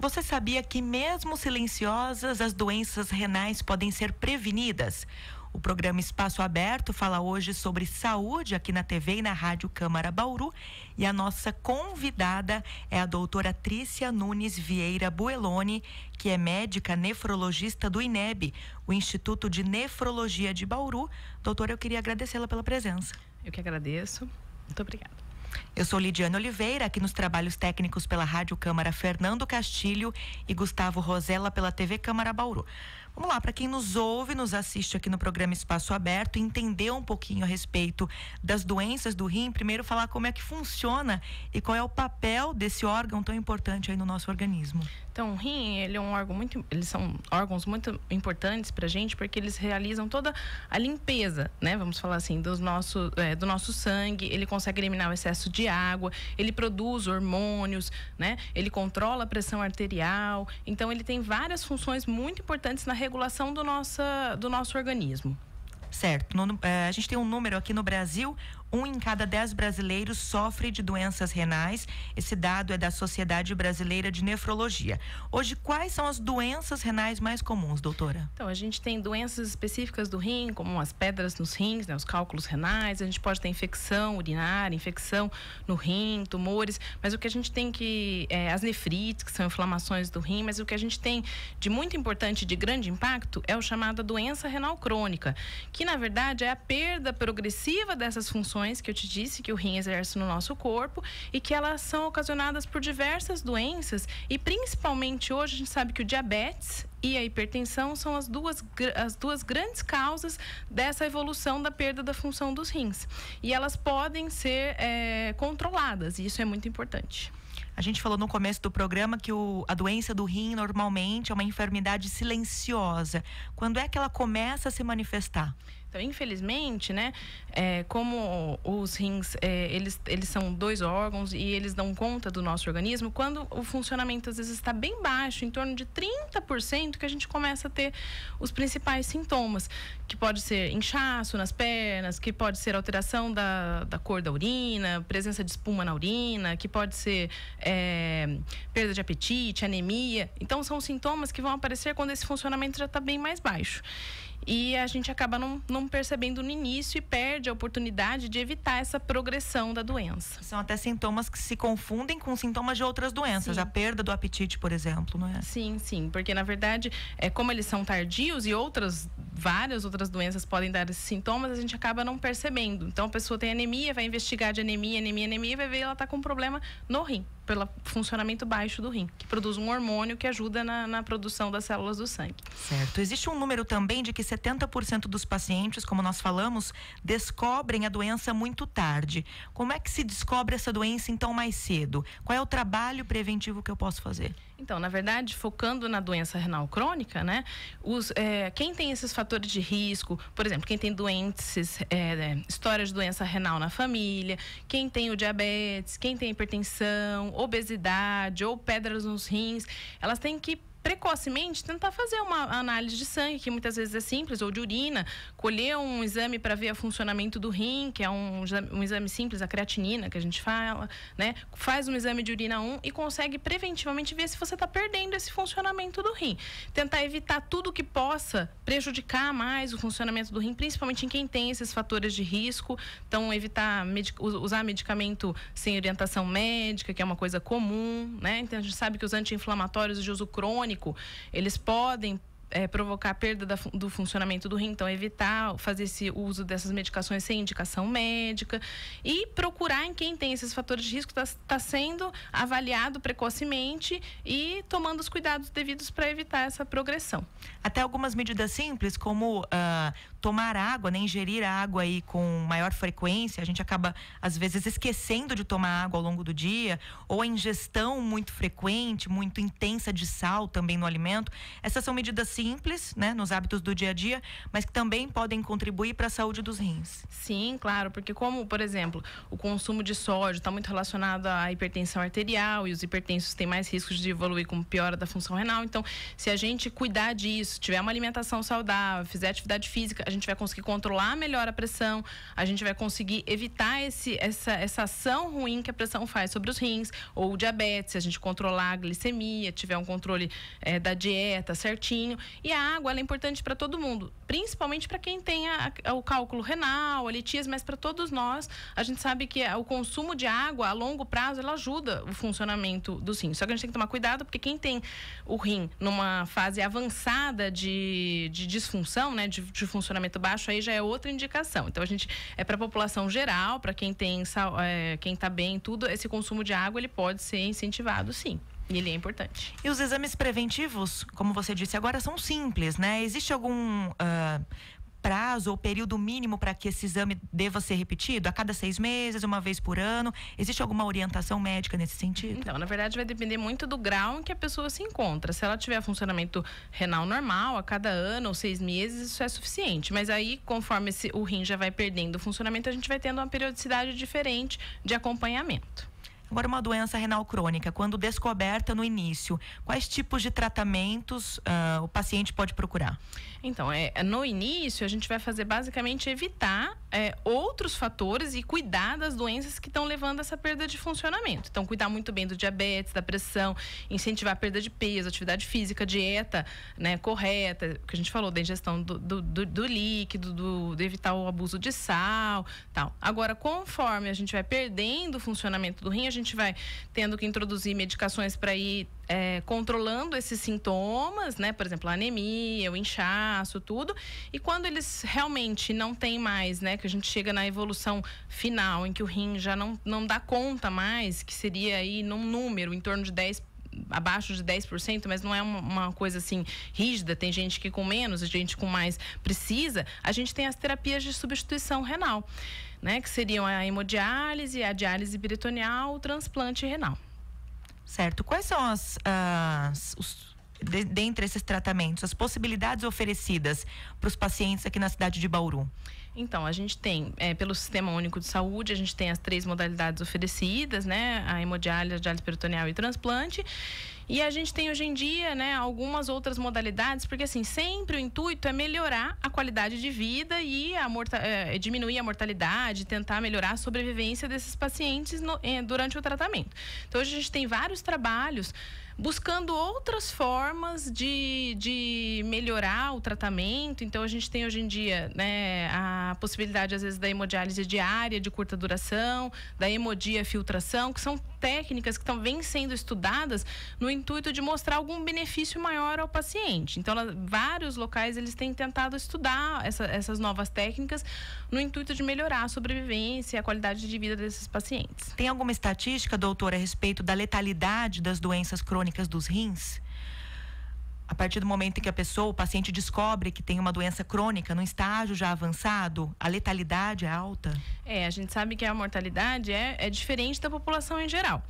Você sabia que mesmo silenciosas, as doenças renais podem ser prevenidas? O programa Espaço Aberto fala hoje sobre saúde aqui na TV e na Rádio Câmara Bauru, e a nossa convidada é a doutora Trícia Nunes Vieira Bueloni, que é médica nefrologista do INEB, o Instituto de Nefrologia de Bauru. Doutora, eu queria agradecê-la pela presença. Eu que agradeço. Muito obrigada. Eu sou Lidiane Oliveira, aqui nos trabalhos técnicos pela Rádio Câmara Fernando Castilho e Gustavo Rosella pela TV Câmara Bauru. Vamos lá, para quem nos ouve, nos assiste aqui no programa Espaço Aberto, entender um pouquinho a respeito das doenças do rim, primeiro falar como é que funciona e qual é o papel desse órgão tão importante aí no nosso organismo. Então, o rim, ele é um órgão eles são órgãos muito importantes pra gente, porque eles realizam toda a limpeza, né? Vamos falar assim, do nosso sangue, ele consegue eliminar o excesso de água, ele produz hormônios, né? Ele controla a pressão arterial, então ele tem várias funções muito importantes na regulação do nosso organismo. Certo. A gente tem um número aqui no Brasil, 1 em cada 10 brasileiros sofre de doenças renais. Esse dado é da Sociedade Brasileira de Nefrologia. Hoje, quais são as doenças renais mais comuns, doutora? Então, a gente tem doenças específicas do rim, como as pedras nos rins, né, os cálculos renais. A gente pode ter infecção urinária, infecção no rim, tumores. Mas o que a gente tem as nefrites, que são inflamações do rim, mas o que a gente tem de muito importante, de grande impacto, é o chamado doença renal crônica, que na verdade é a perda progressiva dessas funções que eu te disse que o rim exerce no nosso corpo e que elas são ocasionadas por diversas doenças, e principalmente hoje a gente sabe que o diabetes e a hipertensão são as duas grandes causas dessa evolução da perda da função dos rins, e elas podem ser controladas, e isso é muito importante. A gente falou no começo do programa que a doença do rim normalmente é uma enfermidade silenciosa. Quando é que ela começa a se manifestar? Então, infelizmente, né, como os rins, eles são dois órgãos e eles dão conta do nosso organismo, quando o funcionamento às vezes está bem baixo, em torno de 30%, que a gente começa a ter os principais sintomas, que pode ser inchaço nas pernas, que pode ser alteração da cor da urina, presença de espuma na urina, que pode ser perda de apetite, anemia. Então, são sintomas que vão aparecer quando esse funcionamento já está bem mais baixo. E a gente acaba não percebendo no início e perde a oportunidade de evitar essa progressão da doença. São até sintomas que se confundem com sintomas de outras doenças. Sim. A perda do apetite, por exemplo, não é? Sim, porque na verdade, como eles são tardios e várias outras doenças podem dar esses sintomas, a gente acaba não percebendo. Então a pessoa tem anemia, vai investigar de anemia, e vai ver que ela está com um problema no rim, pelo funcionamento baixo do rim, que produz um hormônio que ajuda na produção das células do sangue. Certo. Existe um número também de que 70% dos pacientes, como nós falamos, descobrem a doença muito tarde. Como é que se descobre essa doença então mais cedo? Qual é o trabalho preventivo que eu posso fazer? Então, na verdade, focando na doença renal crônica, né? Quem tem esses fatores de risco, por exemplo, quem tem história de doença renal na família, quem tem o diabetes, quem tem hipertensão, obesidade ou pedras nos rins, elas têm que precocemente tentar fazer uma análise de sangue, que muitas vezes é simples, ou de urina, colher um exame para ver o funcionamento do rim, que é um exame simples, a creatinina que a gente fala, né? Faz um exame de urina 1 e consegue preventivamente ver se você está perdendo esse funcionamento do rim. Tentar evitar tudo que possa prejudicar mais o funcionamento do rim, principalmente em quem tem esses fatores de risco. Então, evitar usar medicamento sem orientação médica, que é uma coisa comum, né? Então, a gente sabe que os anti-inflamatórios de uso crônico, eles podem provocar perda do funcionamento do rim, então evitar fazer esse uso dessas medicações sem indicação médica e procurar em quem tem esses fatores de risco tá sendo avaliado precocemente e tomando os cuidados devidos para evitar essa progressão. Até algumas medidas simples, como tomar água, né? Ingerir água aí com maior frequência. A gente acaba às vezes esquecendo de tomar água ao longo do dia, ou a ingestão muito frequente, muito intensa de sal também no alimento. Essas são medidas simples simples, né, nos hábitos do dia a dia, mas que também podem contribuir para a saúde dos rins. Sim, claro, porque como, por exemplo, o consumo de sódio está muito relacionado à hipertensão arterial e os hipertensos têm mais riscos de evoluir com piora da função renal. Então, se a gente cuidar disso, tiver uma alimentação saudável, fizer atividade física, a gente vai conseguir controlar melhor a pressão, a gente vai conseguir evitar essa ação ruim que a pressão faz sobre os rins, ou o diabetes, se a gente controlar a glicemia, tiver um controle da dieta certinho. E a água, ela é importante para todo mundo, principalmente para quem tem o cálculo renal, a litíase, mas para todos nós, a gente sabe que o consumo de água a longo prazo, ela ajuda o funcionamento dos rins. Só que a gente tem que tomar cuidado, porque quem tem o rim numa fase avançada de disfunção, né, de funcionamento baixo, aí já é outra indicação. Então, a gente é para a população geral, para quem tem quem está bem, tudo, esse consumo de água, ele pode ser incentivado, sim. E ele é importante. E os exames preventivos, como você disse agora, são simples, né? Existe algum prazo ou período mínimo para que esse exame deva ser repetido? A cada 6 meses, uma vez por ano? Existe alguma orientação médica nesse sentido? Então, na verdade, vai depender muito do grau em que a pessoa se encontra. Se ela tiver funcionamento renal normal, a cada ano ou 6 meses, isso é suficiente. Mas aí, conforme o rim já vai perdendo o funcionamento, a gente vai tendo uma periodicidade diferente de acompanhamento. Agora, uma doença renal crônica, quando descoberta no início, quais tipos de tratamentos o paciente pode procurar? Então, no início, a gente vai fazer basicamente evitar outros fatores e cuidar das doenças que estão levando a essa perda de funcionamento. Então, cuidar muito bem do diabetes, da pressão, incentivar a perda de peso, atividade física, dieta, né, correta, que a gente falou, da ingestão do líquido, de evitar o abuso de sal, tal. Agora, conforme a gente vai perdendo o funcionamento do rim, a gente vai tendo que introduzir medicações para ir controlando esses sintomas, né? Por exemplo, a anemia, o inchaço, tudo. E quando eles realmente não tem mais, né? Que a gente chega na evolução final, em que o rim já não dá conta mais, que seria aí num número em torno de 10%, abaixo de 10%, mas não é uma coisa assim rígida, tem gente que com menos, gente com mais precisa, a gente tem as terapias de substituição renal, né? Que seriam a hemodiálise, a diálise peritoneal, o transplante renal. Certo. Quais são dentre esses tratamentos, as possibilidades oferecidas para os pacientes aqui na cidade de Bauru? Então, a gente tem, pelo Sistema Único de Saúde, a gente tem as 3 modalidades oferecidas, né? A hemodiálise, a diálise peritoneal e transplante. E a gente tem hoje em dia, né, algumas outras modalidades, porque assim, sempre o intuito é melhorar a qualidade de vida e diminuir a mortalidade, tentar melhorar a sobrevivência desses pacientes durante o tratamento. Então, hoje a gente tem vários trabalhos buscando outras formas de melhorar o tratamento. Então, a gente tem hoje em dia, né, a possibilidade, às vezes, da hemodiálise diária de curta duração, da hemodiafiltração, que são técnicas que vêm sendo estudadas no intuito de mostrar algum benefício maior ao paciente. Então, vários locais, eles têm tentado estudar essas novas técnicas no intuito de melhorar a sobrevivência e a qualidade de vida desses pacientes. Tem alguma estatística, doutora, a respeito da letalidade das doenças crônicas dos rins? A partir do momento em que o paciente descobre que tem uma doença crônica no estágio já avançado, a letalidade é alta? A gente sabe que a mortalidade é diferente da população em geral.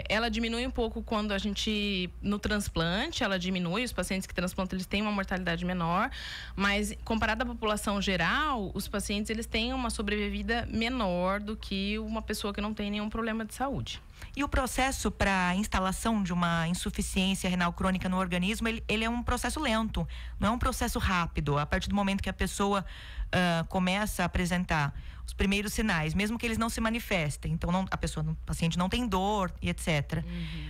Ela diminui um pouco quando a gente, no transplante, ela diminui, os pacientes que transplantam, eles têm uma mortalidade menor, mas comparado à população geral, os pacientes, eles têm uma sobrevivida menor do que uma pessoa que não tem nenhum problema de saúde. E o processo para a instalação de uma insuficiência renal crônica no organismo, ele é um processo lento, não é um processo rápido. A partir do momento que a pessoa começa a apresentar os primeiros sinais, mesmo que eles não se manifestem, então o paciente não tem dor e etc.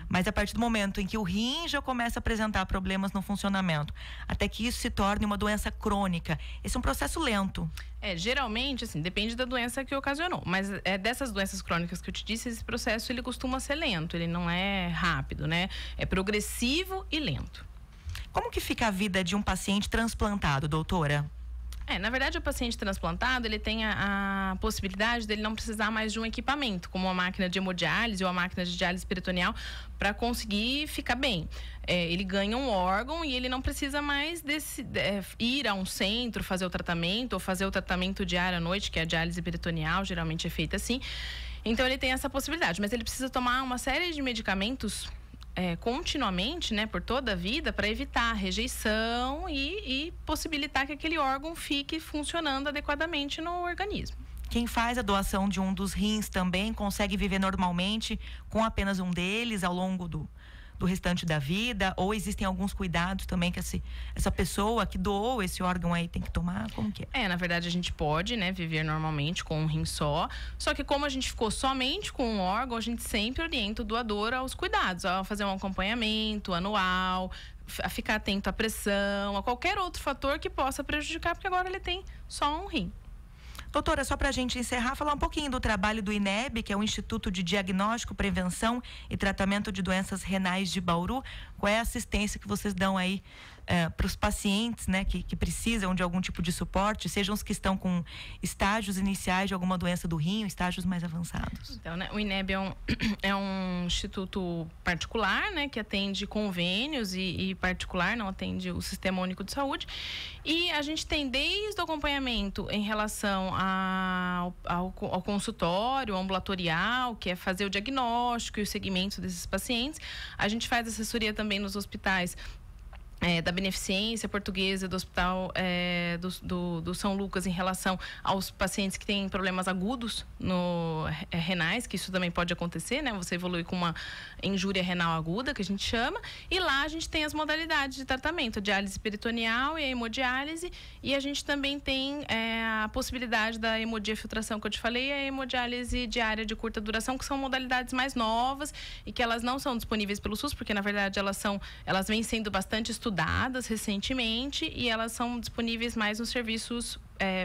Mas a partir do momento em que o rim já começa a apresentar problemas no funcionamento, até que isso se torne uma doença crônica, esse é um processo lento. Geralmente, assim, depende da doença que ocasionou, mas dessas doenças crônicas que eu te disse, esse processo ele costuma ser lento, ele não é rápido, né? É progressivo e lento. Como que fica a vida de um paciente transplantado, doutora? Na verdade, o paciente transplantado, ele tem a possibilidade dele não precisar mais de um equipamento, como uma máquina de hemodiálise ou a máquina de diálise peritoneal, para conseguir ficar bem. Ele ganha um órgão e ele não precisa mais ir a um centro, fazer o tratamento, ou fazer o tratamento diário à noite, que é a diálise peritoneal, geralmente é feita assim. Então, ele tem essa possibilidade, mas ele precisa tomar uma série de medicamentos continuamente, né, por toda a vida, para evitar a rejeição e possibilitar que aquele órgão fique funcionando adequadamente no organismo. Quem faz a doação de um dos rins também consegue viver normalmente com apenas um deles ao longo do restante da vida? Ou existem alguns cuidados também que essa pessoa que doou esse órgão aí tem que tomar? Como que é? Na verdade, a gente pode, né, viver normalmente com um rim só. Só que como a gente ficou somente com um órgão, a gente sempre orienta o doador aos cuidados, a fazer um acompanhamento anual, a ficar atento à pressão, a qualquer outro fator que possa prejudicar, porque agora ele tem só um rim. Doutora, só para a gente encerrar, falar um pouquinho do trabalho do INEB, que é o Instituto de Diagnóstico, Prevenção e Tratamento de Doenças Renais de Bauru. Qual é a assistência que vocês dão aí para os pacientes, né, que precisam de algum tipo de suporte, sejam os que estão com estágios iniciais de alguma doença do rim, estágios mais avançados? Então, né, o INEB é um instituto particular, né, que atende convênios e particular, não atende o Sistema Único de Saúde. E a gente tem desde o acompanhamento em relação ao consultório ambulatorial, que é fazer o diagnóstico e o segmento desses pacientes. A gente faz assessoria também nos hospitais da Beneficência Portuguesa, do Hospital do São Lucas, em relação aos pacientes que têm problemas agudos renais, que isso também pode acontecer, né? Você evolui com uma injúria renal aguda, que a gente chama, e lá a gente tem as modalidades de tratamento, a diálise peritoneal e a hemodiálise, e a gente também tem a possibilidade da hemodiafiltração, que eu te falei, e a hemodiálise diária de curta duração, que são modalidades mais novas e que elas não são disponíveis pelo SUS, porque na verdade elas vêm sendo bastante estudadas recentemente e elas são disponíveis mais nos serviços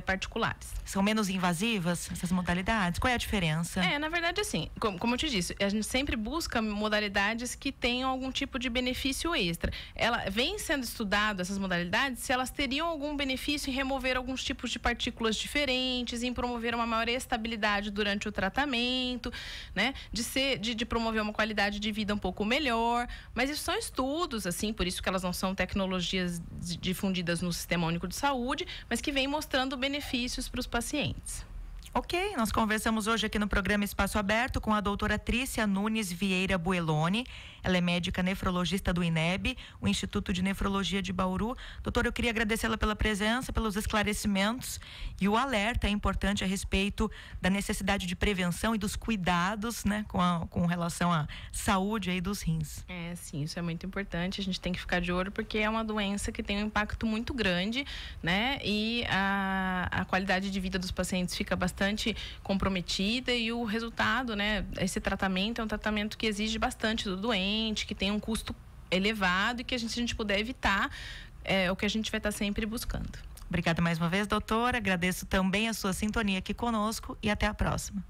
particulares. São menos invasivas essas modalidades? Qual é a diferença? Na verdade, assim, como eu te disse, a gente sempre busca modalidades que tenham algum tipo de benefício extra. Ela vem sendo estudado, essas modalidades, se elas teriam algum benefício em remover alguns tipos de partículas diferentes, em promover uma maior estabilidade durante o tratamento, né? De promover uma qualidade de vida um pouco melhor. Mas isso são estudos, assim, por isso que elas não são tecnologias difundidas no Sistema Único de Saúde, mas que vem mostrando benefícios para os pacientes. Ok, nós conversamos hoje aqui no programa Espaço Aberto com a doutora Trícia Nunes Vieira Bueloni. Ela é médica nefrologista do INEB, o Instituto de Nefrologia de Bauru. Doutora, eu queria agradecê-la pela presença, pelos esclarecimentos e o alerta importante a respeito da necessidade de prevenção e dos cuidados, né, com relação à saúde aí dos rins. Sim, isso é muito importante. A gente tem que ficar de olho porque é uma doença que tem um impacto muito grande, né, e a qualidade de vida dos pacientes fica bastante comprometida e o resultado, né, esse tratamento é um tratamento que exige bastante do doente, que tem um custo elevado e que se a gente puder evitar, é o que a gente vai estar sempre buscando. Obrigada mais uma vez, doutora. Agradeço também a sua sintonia aqui conosco e até a próxima.